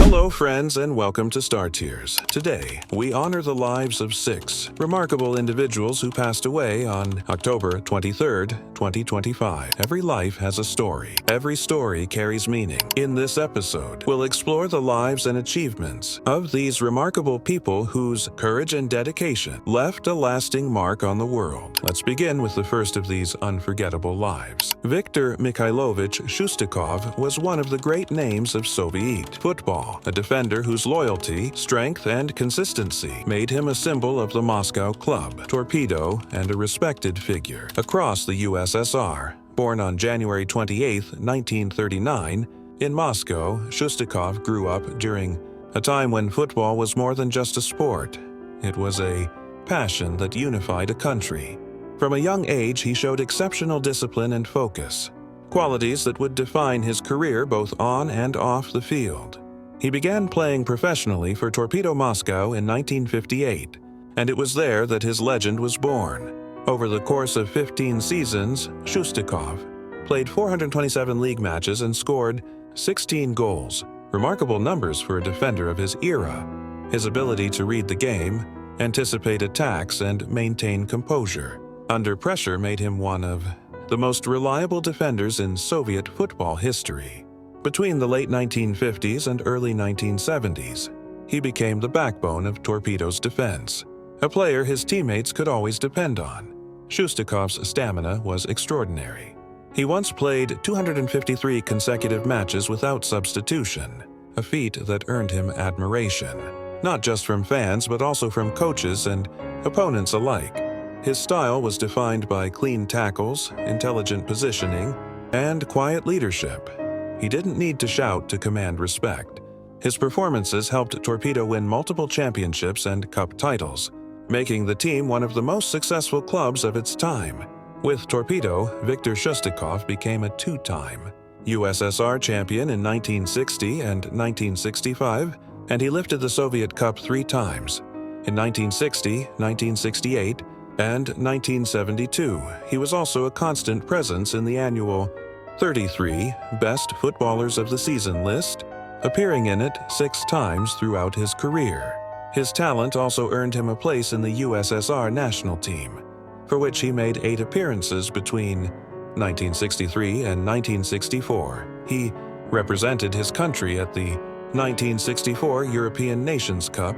Hello friends and welcome to Star Tears. Today, we honor the lives of 6 remarkable individuals who passed away on October 23rd, 2025. Every life has a story. Every story carries meaning. In this episode, we'll explore the lives and achievements of these remarkable people whose courage and dedication left a lasting mark on the world. Let's begin with the first of these unforgettable lives. Viktor Mikhailovich Shustikov was one of the great names of Soviet football, a defender whose loyalty, strength, and consistency made him a symbol of the Moscow club, torpedo, and a respected figure across the USSR. Born on January 28, 1939, in Moscow, Shustikov grew up during a time when football was more than just a sport. It was a passion that unified a country. From a young age, he showed exceptional discipline and focus, qualities that would define his career both on and off the field. He began playing professionally for Torpedo Moscow in 1958, and it was there that his legend was born. Over the course of 15 seasons, Shustikov played 427 league matches and scored 16 goals, remarkable numbers for a defender of his era. His ability to read the game, anticipate attacks, and maintain composure under pressure made him one of the most reliable defenders in Soviet football history. Between the late 1950s and early 1970s, he became the backbone of Torpedo's defense, a player his teammates could always depend on. Shustikov's stamina was extraordinary. He once played 253 consecutive matches without substitution, a feat that earned him admiration, not just from fans but also from coaches and opponents alike. His style was defined by clean tackles, intelligent positioning, and quiet leadership. He didn't need to shout to command respect. His performances helped Torpedo win multiple championships and cup titles, making the team one of the most successful clubs of its time. With Torpedo, Viktor Shustikov became a 2-time USSR champion in 1960 and 1965, and he lifted the Soviet Cup 3 times. In 1960, 1968, and 1972, he was also a constant presence in the annual 33 Best Footballers of the Season list, appearing in it 6 times throughout his career. His talent also earned him a place in the USSR national team, for which he made 8 appearances between 1963 and 1964. He represented his country at the 1964 European Nations Cup,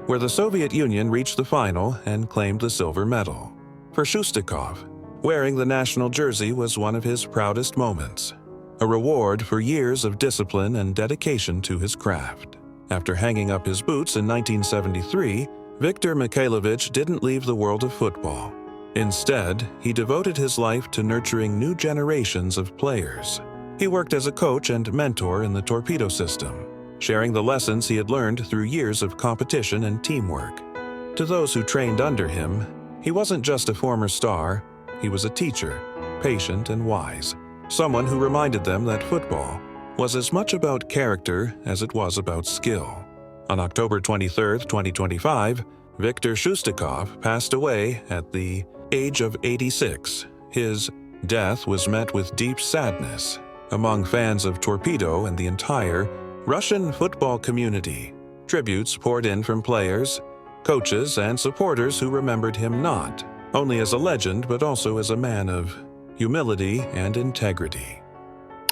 where the Soviet Union reached the final and claimed the silver medal. For Shustikov, wearing the national jersey was one of his proudest moments, a reward for years of discipline and dedication to his craft. After hanging up his boots in 1973, Viktor Mikhailovich didn't leave the world of football. Instead, he devoted his life to nurturing new generations of players. He worked as a coach and mentor in the Torpedo system, sharing the lessons he had learned through years of competition and teamwork. To those who trained under him, he wasn't just a former star, he was a teacher, patient and wise, someone who reminded them that football was as much about character as it was about skill. On October 23, 2025, Viktor Shustikov passed away at the age of 86. His death was met with deep sadness among fans of Torpedo and the entire Russian football community. Tributes poured in from players, coaches, and supporters who remembered him not only as a legend but also as a man of humility and integrity.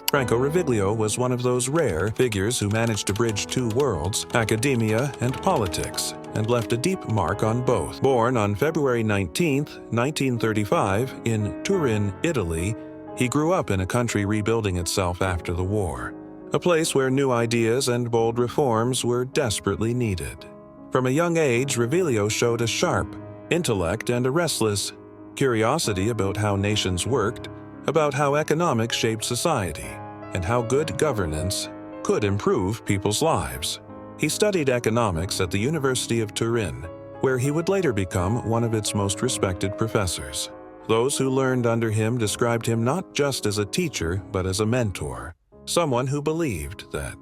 Franco Reviglio was one of those rare figures who managed to bridge 2 worlds, academia and politics, and left a deep mark on both. Born on February 19, 1935, in Turin, Italy, he grew up in a country rebuilding itself after the war, a place where new ideas and bold reforms were desperately needed. From a young age, Reviglio showed a sharp intellect and a restless curiosity about how nations worked, about how economics shaped society, and how good governance could improve people's lives. He studied economics at the University of Turin, where he would later become one of its most respected professors. Those who learned under him described him not just as a teacher, but as a mentor, someone who believed that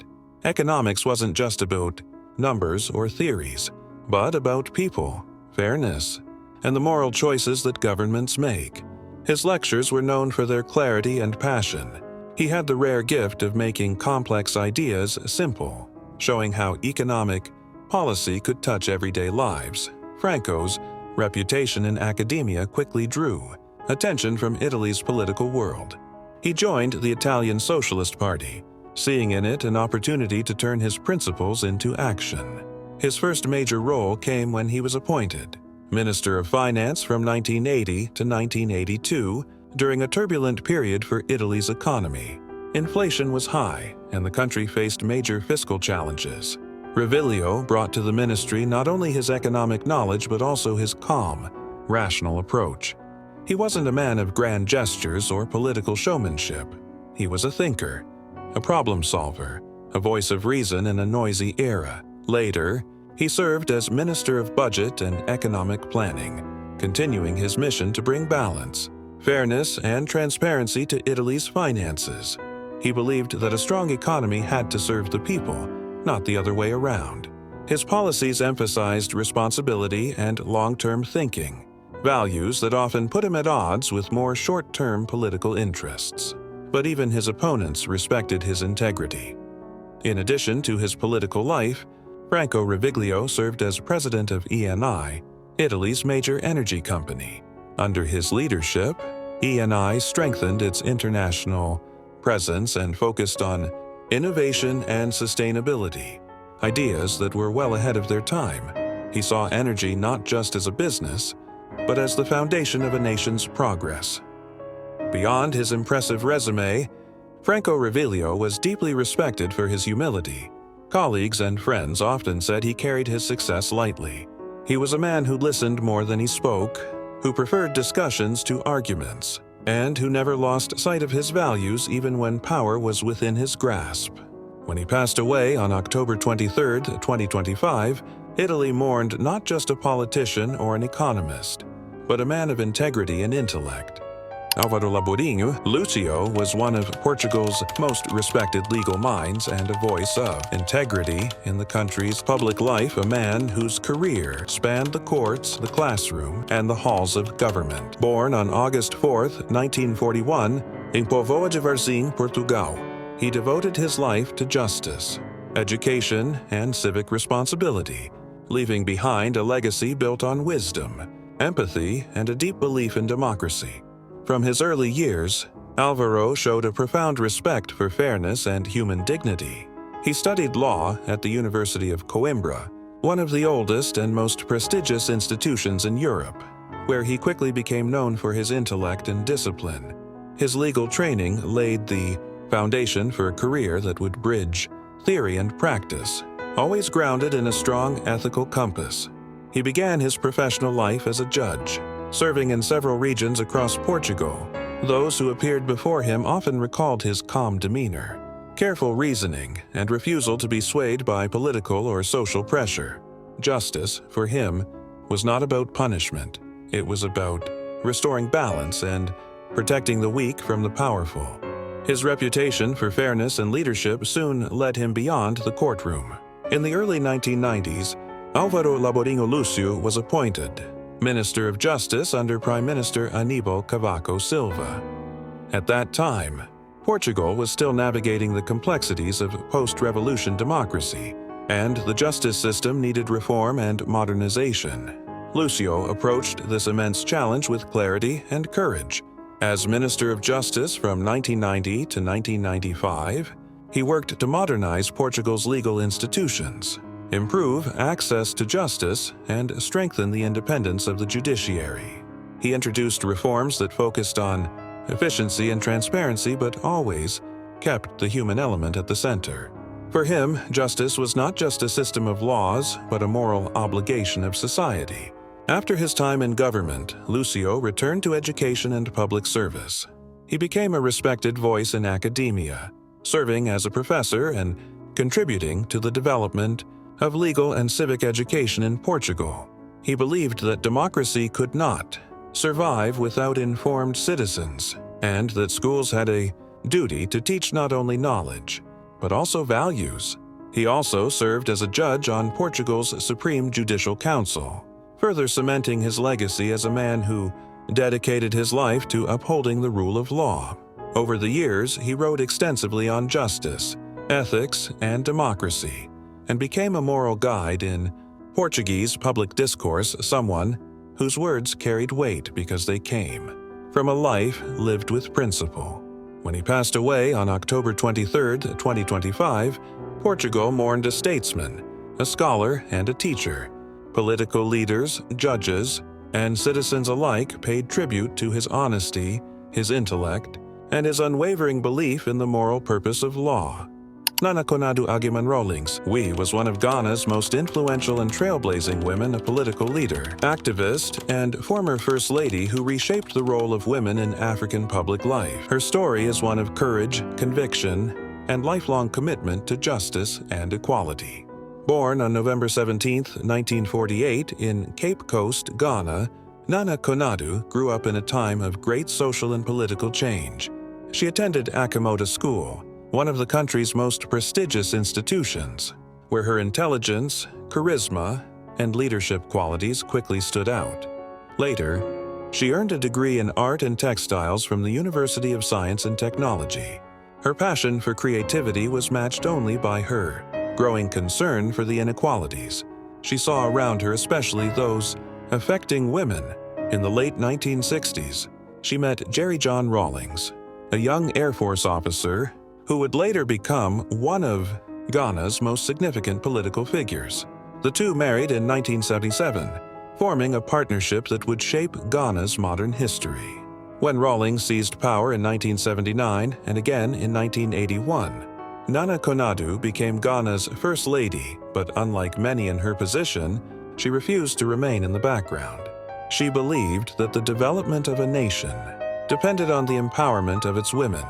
economics wasn't just about numbers or theories, but about people, fairness, and the moral choices that governments make. His lectures were known for their clarity and passion. He had the rare gift of making complex ideas simple, showing how economic policy could touch everyday lives. Franco's reputation in academia quickly drew attention from Italy's political world. He joined the Italian Socialist Party, seeing in it an opportunity to turn his principles into action. His first major role came when he was appointed Minister of Finance from 1980 to 1982 during a turbulent period for Italy's economy. Inflation was high, and the country faced major fiscal challenges. Reviglio brought to the ministry not only his economic knowledge but also his calm, rational approach. He wasn't a man of grand gestures or political showmanship. He was a thinker, a problem solver, a voice of reason in a noisy era. Later, he served as Minister of Budget and Economic Planning, continuing his mission to bring balance, fairness, and transparency to Italy's finances. He believed that a strong economy had to serve the people, not the other way around. His policies emphasized responsibility and long-term thinking, values that often put him at odds with more short-term political interests. But even his opponents respected his integrity. In addition to his political life, Franco Reviglio served as president of Eni, Italy's major energy company. Under his leadership, Eni strengthened its international presence and focused on innovation and sustainability, ideas that were well ahead of their time. He saw energy not just as a business, but as the foundation of a nation's progress. Beyond his impressive resume, Franco Reviglio was deeply respected for his humility. Colleagues and friends often said he carried his success lightly. He was a man who listened more than he spoke, who preferred discussions to arguments, and who never lost sight of his values even when power was within his grasp. When he passed away on October 23, 2025, Italy mourned not just a politician or an economist, but a man of integrity and intellect. Álvaro Laborinho Lúcio was one of Portugal's most respected legal minds and a voice of integrity in the country's public life, a man whose career spanned the courts, the classroom, and the halls of government. Born on August 4, 1941, in Póvoa de Varzim, Portugal, he devoted his life to justice, education, and civic responsibility, leaving behind a legacy built on wisdom, empathy, and a deep belief in democracy. From his early years, Álvaro showed a profound respect for fairness and human dignity. He studied law at the University of Coimbra, one of the oldest and most prestigious institutions in Europe, where he quickly became known for his intellect and discipline. His legal training laid the foundation for a career that would bridge theory and practice, always grounded in a strong ethical compass. He began his professional life as a judge, serving in several regions across Portugal. Those who appeared before him often recalled his calm demeanor, careful reasoning, and refusal to be swayed by political or social pressure. Justice, for him, was not about punishment. It was about restoring balance and protecting the weak from the powerful. His reputation for fairness and leadership soon led him beyond the courtroom. In the early 1990s, Álvaro Laborinho Lúcio was appointed Minister of Justice under Prime Minister Aníbal Cavaco Silva. At that time, Portugal was still navigating the complexities of post-revolution democracy, and the justice system needed reform and modernization. Lúcio approached this immense challenge with clarity and courage. As Minister of Justice from 1990 to 1995, he worked to modernize Portugal's legal institutions, improve access to justice, and strengthen the independence of the judiciary. He introduced reforms that focused on efficiency and transparency but always kept the human element at the center. For him, justice was not just a system of laws but a moral obligation of society. After his time in government, Lúcio returned to education and public service. He became a respected voice in academia, serving as a professor and contributing to the development of legal and civic education in Portugal. He believed that democracy could not survive without informed citizens, and that schools had a duty to teach not only knowledge, but also values. He also served as a judge on Portugal's Supreme Judicial Council, further cementing his legacy as a man who dedicated his life to upholding the rule of law. Over the years, he wrote extensively on justice, ethics, and democracy, and became a moral guide in Portuguese public discourse, someone whose words carried weight because they came from a life lived with principle. When he passed away on October 23, 2025, Portugal mourned a statesman, a scholar, and a teacher. Political leaders, judges, and citizens alike paid tribute to his honesty, his intellect, and his unwavering belief in the moral purpose of law. Nana Konadu Agyeman Rawlings was one of Ghana's most influential and trailblazing women, a political leader, activist, and former First Lady who reshaped the role of women in African public life. Her story is one of courage, conviction, and lifelong commitment to justice and equality. Born on November 17, 1948, in Cape Coast, Ghana, Nana Konadu grew up in a time of great social and political change. She attended Achimota School, one of the country's most prestigious institutions, where her intelligence, charisma, and leadership qualities quickly stood out. Later, she earned a degree in art and textiles from the University of Science and Technology. Her passion for creativity was matched only by her growing concern for the inequalities she saw around her, especially those affecting women. In the late 1960s, she met Jerry John Rawlings, a young Air Force officer who would later become one of Ghana's most significant political figures. The two married in 1977, forming a partnership that would shape Ghana's modern history. When Rawlings seized power in 1979 and again in 1981, Nana Konadu became Ghana's First Lady, but unlike many in her position, she refused to remain in the background. She believed that the development of a nation depended on the empowerment of its women,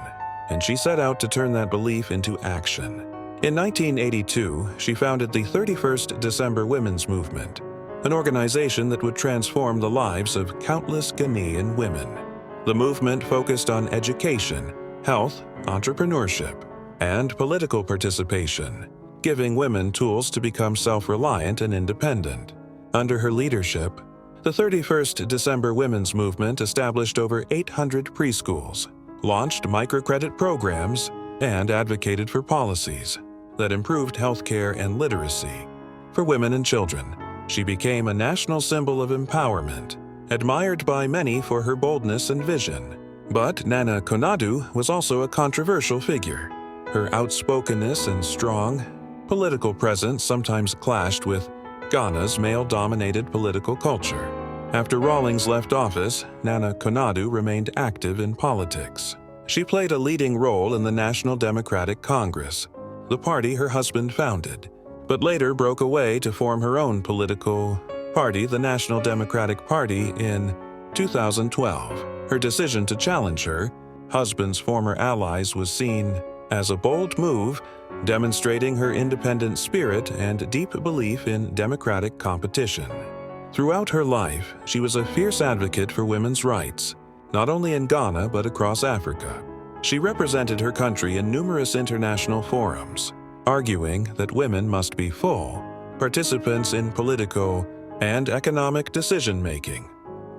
and she set out to turn that belief into action. In 1982, she founded the 31st December Women's Movement, an organization that would transform the lives of countless Ghanaian women. The movement focused on education, health, entrepreneurship, and political participation, giving women tools to become self-reliant and independent. Under her leadership, the 31st December Women's Movement established over 800 preschools, launched microcredit programs, and advocated for policies that improved healthcare and literacy for women and children. She became a national symbol of empowerment, admired by many for her boldness and vision. But Nana Konadu was also a controversial figure. Her outspokenness and strong political presence sometimes clashed with Ghana's male-dominated political culture. After Rawlings left office, Nana Konadu remained active in politics. She played a leading role in the National Democratic Congress, the party her husband founded, but later broke away to form her own political party, the National Democratic Party, in 2012. Her decision to challenge her husband's former allies was seen as a bold move, demonstrating her independent spirit and deep belief in democratic competition. Throughout her life, she was a fierce advocate for women's rights, not only in Ghana but across Africa. She represented her country in numerous international forums, arguing that women must be full participants in political and economic decision-making.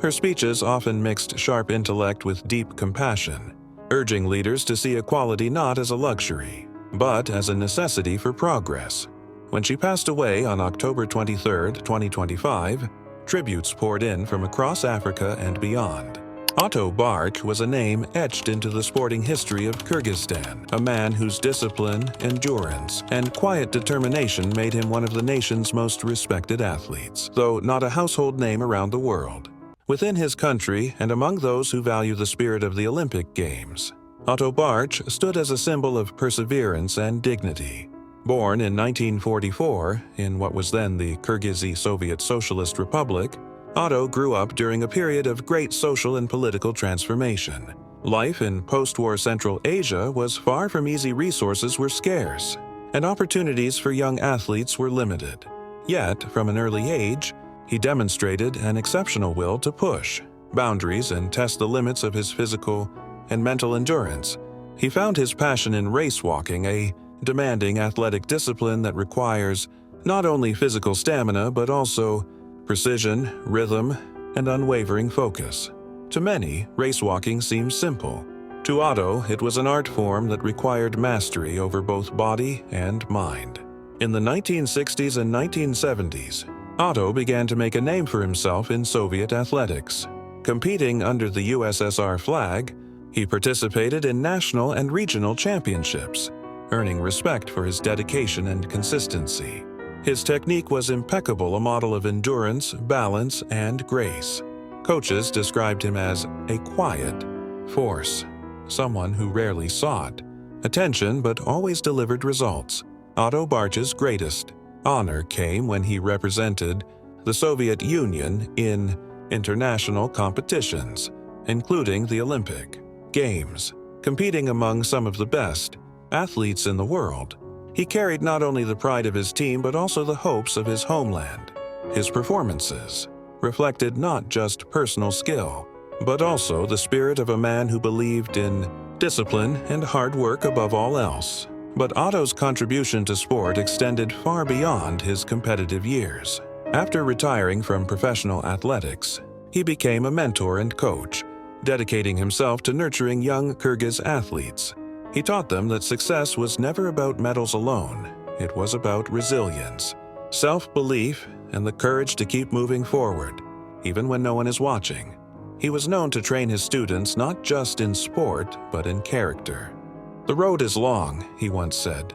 Her speeches often mixed sharp intellect with deep compassion, urging leaders to see equality not as a luxury, but as a necessity for progress. When she passed away on October 23, 2025, tributes poured in from across Africa and beyond. Otto Barch was a name etched into the sporting history of Kyrgyzstan, a man whose discipline, endurance, and quiet determination made him one of the nation's most respected athletes, though not a household name around the world. Within his country and among those who value the spirit of the Olympic Games, Otto Barch stood as a symbol of perseverance and dignity. Born in 1944 in what was then the Kyrgyz Soviet Socialist Republic, Otto grew up during a period of great social and political transformation. Life in post-war Central Asia was far from easy. Resources were scarce, and opportunities for young athletes were limited. Yet, from an early age, he demonstrated an exceptional will to push boundaries and test the limits of his physical and mental endurance. He found his passion in race walking, a demanding athletic discipline that requires not only physical stamina but also precision, rhythm, and unwavering focus. To many, race walking seems simple. To Otto, it was an art form that required mastery over both body and mind. In the 1960s and 1970s, Otto began to make a name for himself in Soviet athletics. Competing under the USSR flag, he participated in national and regional championships, earning respect for his dedication and consistency. His technique was impeccable, a model of endurance, balance, and grace. Coaches described him as a quiet force, someone who rarely sought attention but always delivered results. Otto Barch's greatest honor came when he represented the Soviet Union in international competitions, including the Olympic Games. Competing among some of the best athletes in the world, he carried not only the pride of his team but also the hopes of his homeland. His performances reflected not just personal skill, but also the spirit of a man who believed in discipline and hard work above all else. But Otto's contribution to sport extended far beyond his competitive years. After retiring from professional athletics, he became a mentor and coach, dedicating himself to nurturing young Kyrgyz athletes. He taught them that success was never about medals alone. It was about resilience, self-belief, and the courage to keep moving forward, even when no one is watching. He was known to train his students not just in sport, but in character. "The road is long," he once said,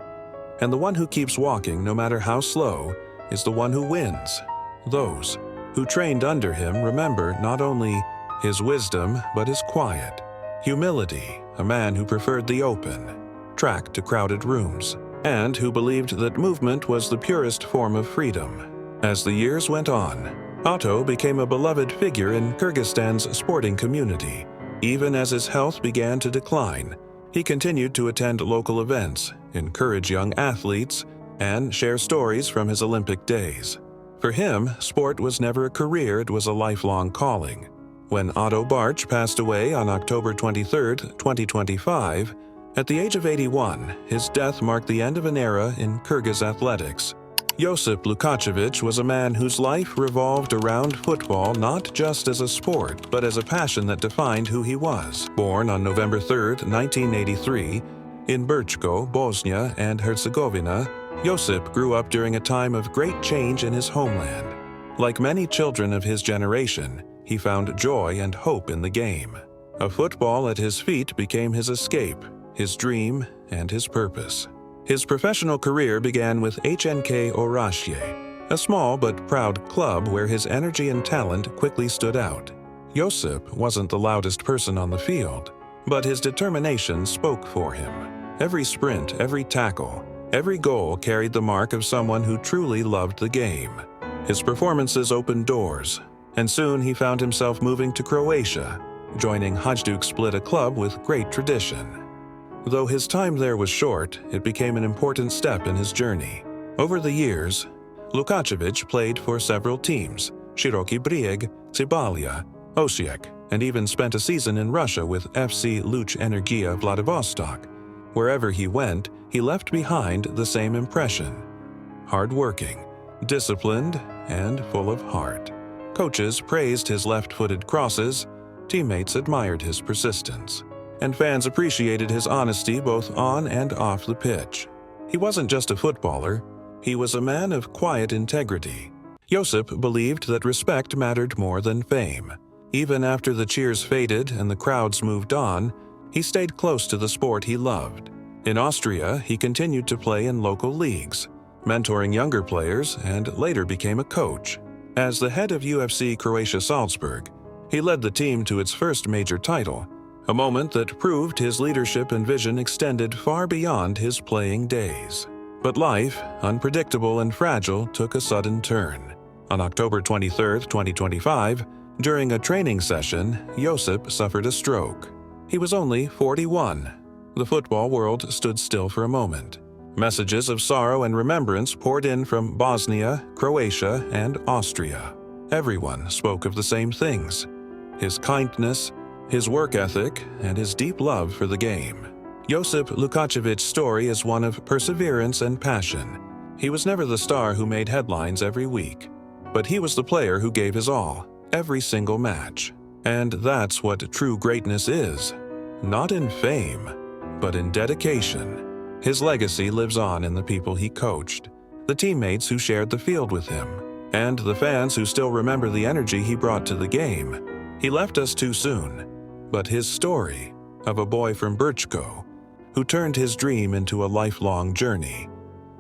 "and the one who keeps walking, no matter how slow, is the one who wins." Those who trained under him remember not only his wisdom, but his quiet humility, a man who preferred the open track to crowded rooms, and who believed that movement was the purest form of freedom. As the years went on, Otto became a beloved figure in Kyrgyzstan's sporting community. Even as his health began to decline, he continued to attend local events, encourage young athletes, and share stories from his Olympic days. For him, sport was never a career, it was a lifelong calling. When Otto Barch passed away on October 23, 2025, at the age of 81, his death marked the end of an era in Kyrgyz athletics. Josip Lukačević was a man whose life revolved around football not just as a sport, but as a passion that defined who he was. Born on November 3, 1983, in Brčko, Bosnia and Herzegovina, Josip grew up during a time of great change in his homeland. Like many children of his generation, he found joy and hope in the game. A football at his feet became his escape, his dream, and his purpose. His professional career began with HNK Orašje, a small but proud club where his energy and talent quickly stood out. Josip wasn't the loudest person on the field, but his determination spoke for him. Every sprint, every tackle, every goal carried the mark of someone who truly loved the game. His performances opened doors, and soon he found himself moving to Croatia, joining Hajduk Split, a club with great tradition. Though his time there was short, it became an important step in his journey. Over the years, Lukačević played for several teams, Široki Brijeg, Cibalia, Osijek, and even spent a season in Russia with FC Luch Energia Vladivostok. Wherever he went, he left behind the same impression: hard-working, disciplined, and full of heart. Coaches praised his left-footed crosses, teammates admired his persistence, and fans appreciated his honesty both on and off the pitch. He wasn't just a footballer, he was a man of quiet integrity. Josip believed that respect mattered more than fame. Even after the cheers faded and the crowds moved on, he stayed close to the sport he loved. In Austria, he continued to play in local leagues, mentoring younger players, and later became a coach. As the head of UFC Croatia Salzburg, he led the team to its first major title, a moment that proved his leadership and vision extended far beyond his playing days. But life, unpredictable and fragile, took a sudden turn. On October 23, 2025, during a training session, Josip suffered a stroke. He was only 41. The football world stood still for a moment. Messages of sorrow and remembrance poured in from Bosnia, Croatia, and Austria. Everyone spoke of the same things: his kindness, his work ethic, and his deep love for the game. Josip Lukačević's story is one of perseverance and passion. He was never the star who made headlines every week, but he was the player who gave his all, every single match. And that's what true greatness is. Not in fame, but in dedication. His legacy lives on in the people he coached, the teammates who shared the field with him, and the fans who still remember the energy he brought to the game. He left us too soon, but his story of a boy from Birchko who turned his dream into a lifelong journey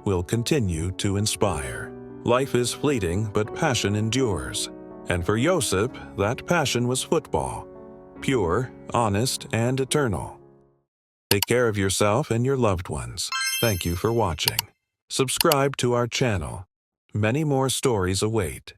will continue to inspire. Life is fleeting, but passion endures. And for Josip, that passion was football. Pure, honest, and eternal. Take care of yourself and your loved ones. Thank you for watching. Subscribe to our channel. Many more stories await.